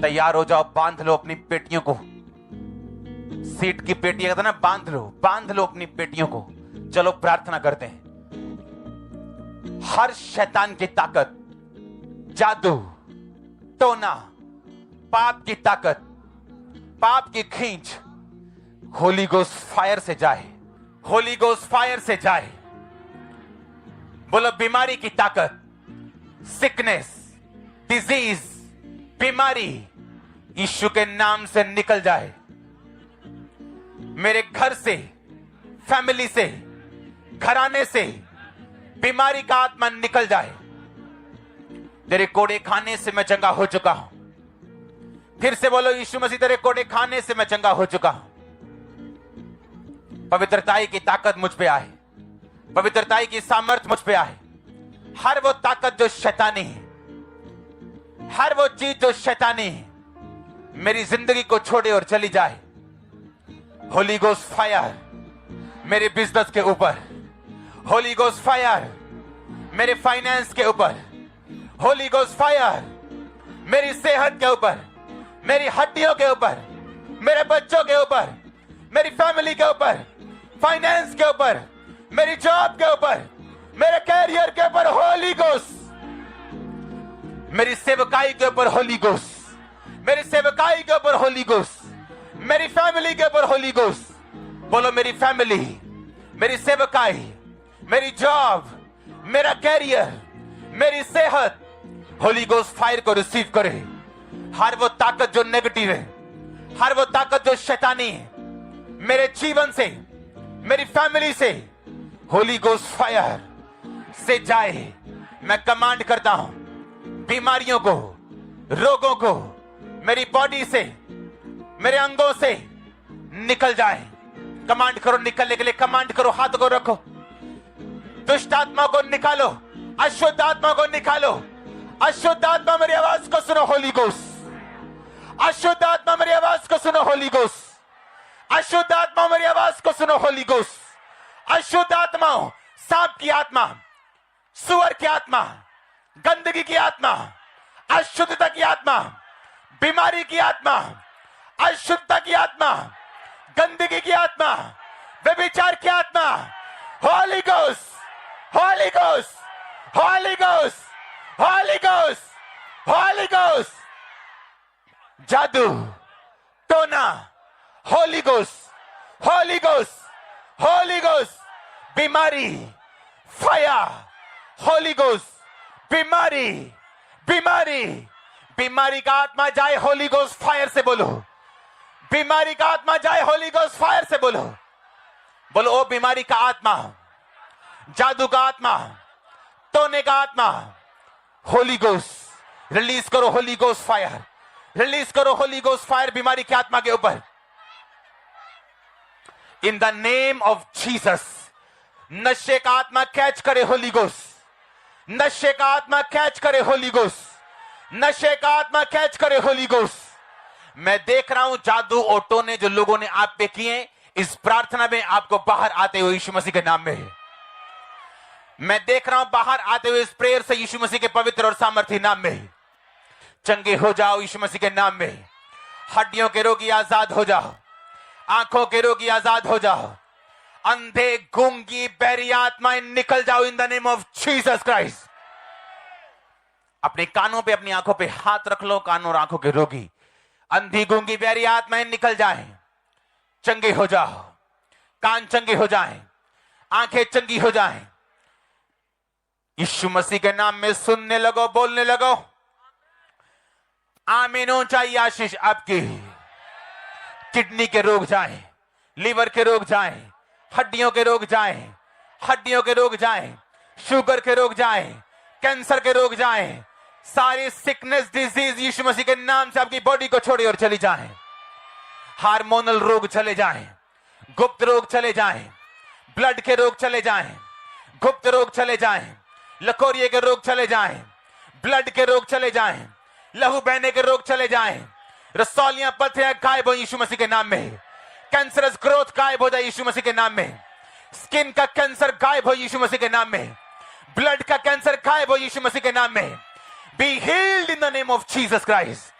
तैयार हो जाओ, बांध लो अपनी पेटियों को। सीट की पेटियां कहते ना, बांध लो अपनी पेटियों को। चलो प्रार्थना करते हैं। हर शैतान की ताकत, जादू, टोना, पाप की ताकत, पाप की खींच होली गोस्ट फायर से जाए, होली गोस्ट फायर से जाए। बोलो बीमारी की ताकत, सिकनेस, डिजीज, बीमारी यीशु के नाम से निकल जाए। मेरे घर से, फैमिली से, घराने से बीमारी का आत्मा निकल जाए। तेरे कोड़े खाने से मैं चंगा हो चुका हूं। फिर से बोलो, यीशु मसीह तेरे कोड़े खाने से मैं चंगा हो चुका हूं। पवित्रताई की ताकत मुझ पे आए, पवित्रताई की सामर्थ मुझ पे आए। हर वो ताकत जो शैतानी है, हर वो चीज जो शैतानी है, मेरी जिंदगी को छोड़े और चली जाए। होली गोस्ट फायर मेरे बिजनेस के ऊपर, होली गोस्ट फायर मेरे फाइनेंस के ऊपर, होली गोस्ट फायर मेरी सेहत के ऊपर, मेरी हड्डियों के ऊपर, मेरे बच्चों के ऊपर, मेरी फैमिली के ऊपर, फाइनेंस के ऊपर, मेरी जॉब के ऊपर, मेरे कैरियर के ऊपर होली गोस्ट, मेरी सेवकाई के ऊपर होली गोस्ट, मेरी सेवकाई के ऊपर होली गोस्ट, मेरी फैमिली के ऊपर होली गोस्ट। बोलो मेरी फैमिली, मेरी सेवकाई, मेरी जॉब, मेरा कैरियर, मेरी सेहत होली गोस्ट फायर को रिसीव करे। हर वो ताकत जो नेगेटिव है, हर वो ताकत जो शैतानी है, मेरे जीवन से, मेरी फैमिली से होली गोस्ट फायर से जाए। मैं कमांड करता हूं, बीमारियों को, रोगों को मेरी बॉडी से, मेरे अंगों से निकल जाए। कमांड करो निकलने के लिए, कमांड करो, हाथ को रखो। दुष्ट आत्मा को निकालो, अशुद्ध आत्मा को निकालो। अशुद्ध आत्मा मेरी आवाज को सुनो होली गोस्ट, अशुद्ध आत्मा मेरी आवाज को सुनो होली गोस्ट, अशुद्ध आत्मा मेरी आवाज को सुनो होली गोस्ट। अशुद्ध आत्मा, सांप की आत्मा, सुअर की आत्मा, गंदगी की आत्मा, अशुद्धता की आत्मा, बीमारी की आत्मा, अशुद्धता की आत्मा, गंदगी की आत्मा, व्यभिचार की आत्मा, Holi ghost, Holi ghost, Holi ghost, Holi ghost, Holi ghost. जादू, टोना, Holi ghost, Holi ghost, Holi ghost. बीमारी, फायर, होली गोस्ट। बीमारी, बीमारी, बीमारी का आत्मा जाए होली गोस्ट फायर से बोलो। बीमारी का आत्मा जाए होली गोस्ट फायर से बोलो। बोलो ओ बीमारी का आत्मा, जादू का आत्मा, टोने का आत्मा, होली गोस्ट रिलीज करो, होली गोस्ट फायर रिलीज करो, होली गोस्ट फायर बीमारी की आत्मा के ऊपर। In the name of Jesus. नशे का आत्मा कैच करे होली गोस्ट, नशे का आत्मा कैच करे होली गोस्ट, नशे का आत्मा कैच करे होली गोस्ट। मैं देख रहा हूं जादू और टोने जो लोगों ने आप पे किए, इस प्रार्थना में आपको बाहर आते हुए यीशु मसीह के नाम में। मैं देख रहा हूं बाहर आते हुए इस प्रेयर से यीशु मसीह के पवित्र और सामर्थी नाम में। चंगे हो जाओ यीशु मसीह के नाम में। हड्डियों के रोगी आजाद हो जाओ, आंखों के रोगी आजाद हो जाओ, अंधे, गूंगी, बहरी आत्माएं निकल जाओ in the name of Jesus Christ. अपने कानों पे, अपनी आंखों पे हाथ रख लो। कानों और आंखों के रोगी, अंधी, गूंगी, बहरी आत्माएं निकल जाएं, चंगे हो जाओ। कान चंगे हो जाएं, आंखें चंगी हो जाएं। यीशु मसीह के नाम में सुनने लगो, बोलने लगो। आमीन हो चाहिए आशीष आपकी। किडनी के रोग जाएं, लीवर के रोग जाएं, हड्डियों के रोग जाएं, हड्डियों के रोग जाएं, शुगर के रोग जाएं, कैंसर के रोग जाएं। सारी सिकनेस, डिजीज यीशु मसीह के नाम से आपकी बॉडी को छोड़ी और चली जाएं। हार्मोनल रोग चले जाएं, गुप्त रोग चले जाएं, ब्लड के रोग चले जाएं, गुप्त रोग चले जाएं, लकोरिये के रोग चले जाएं, ब्लड के रोग चले जाएं, लहू बहने के रोग चले जाएं, रसौलियां, पथरियां गायब हो यीशु मसीह के नाम में। कैंसरस ग्रोथ गायब हो जाए यीशु मसीह के नाम में। स्किन का कैंसर गायब हो यीशु मसीह के नाम में। ब्लड का कैंसर गायब हो यीशु मसीह के नाम में। Be healed in the name of Jesus Christ.